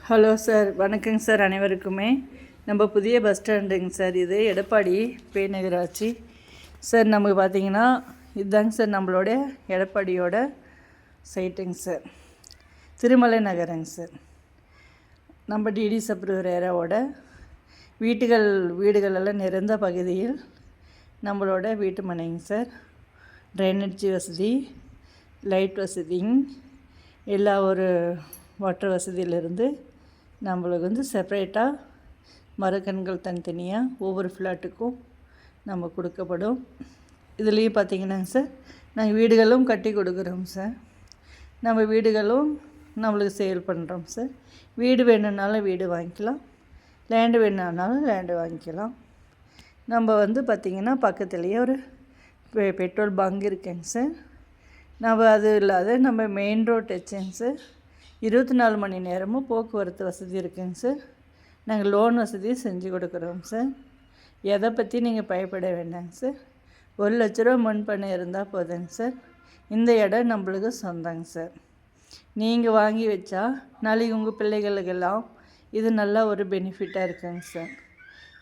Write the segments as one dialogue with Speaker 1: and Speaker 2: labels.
Speaker 1: Hello sir, வணக்கங்க sir. அனைவருக்குமே நம்ம புதிய பஸ் ஸ்டாண்டுங்க சார். இது எடப்பாடி பேநகராட்சி சார். நமக்கு பார்த்தீங்கன்னா இதுதாங்க சார் நம்மளோட எடப்பாடியோட சைட்டுங்க சார். திருமலை நகரங்க சார். நம்ம டிடி சப்ரூர் ஏரியாவோட வீடுகள் எல்லாம் நிறைந்த பகுதியில் நம்மளோட வீட்டு மனைங்க சார். ட்ரைனேஜ் வசதி, லைட் வசதிங்க, எல்லா ஒரு வாட்டர் வசதியிலிருந்து நம்மளுக்கு செப்பரேட்டாக மரக்கன்கள் தனித்தனியாக ஒவ்வொரு ஃப்ளாட்டுக்கும் நம்ம கொடுக்கப்படும். இதுலேயும் பார்த்திங்கன்னாங்க சார், நாங்கள் வீடுகளும் கட்டி கொடுக்குறோம் சார். நம்ம வீடுகளும் நம்மளுக்கு சேல் பண்ணுறோம் சார். வீடு வேணும்னாலும் வீடு வாங்கிக்கலாம், லேண்டு வேணும்னாலும் லேண்டு வாங்கிக்கலாம். நம்ம பார்த்திங்கன்னா பக்கத்துலேயே ஒரு பெட்ரோல் பங்க் இருக்குங்க சார். நம்ம அது இல்லாத நம்ம மெயின் ரோட் வச்சேங்க சார். 24 மணி நேரமும் போக்குவரத்து வசதி இருக்குங்க சார். நாங்கள் லோன் வசதியும் செஞ்சு கொடுக்குறோம் சார். எதை பற்றி நீங்கள் பயப்பட வேண்டாங்க சார். 1 லட்ச ரூபா முன்பணம் இருந்தால் போதுங்க சார். இந்த இடம் நம்மளுக்கு சொந்தங்க சார். நீங்கள் வாங்கி வச்சா நாளைக்கு உங்கள் பிள்ளைகளுக்கெல்லாம் இது நல்லா ஒரு பெனிஃபிட்டாக இருக்குங்க சார்.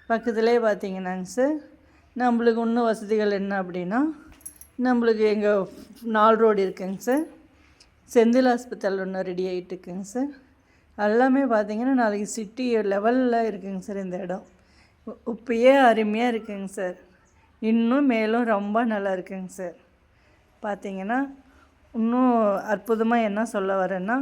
Speaker 1: பக்கத்துலேயே பார்த்தீங்கன்னாங்க சார், நம்மளுக்கு இன்னும் வசதிகள் என்ன அப்படின்னா, நம்மளுக்கு எங்கள் 4 ரோடு இருக்குங்க சார். செந்தில் ஹாஸ்பிட்டல் ஒன்று ரெடி ஆகிட்டு இருக்குங்க சார். எல்லாமே பார்த்திங்கன்னா நாளைக்கு சிட்டி லெவலில் இருக்குங்க சார். இந்த இடம் இப்பயே அருமையாக இருக்குங்க சார். இன்னும் மேலும் ரொம்ப நல்லா இருக்குங்க சார். பார்த்திங்கன்னா இன்னும் அற்புதமாக என்ன சொல்ல வரேன்னா,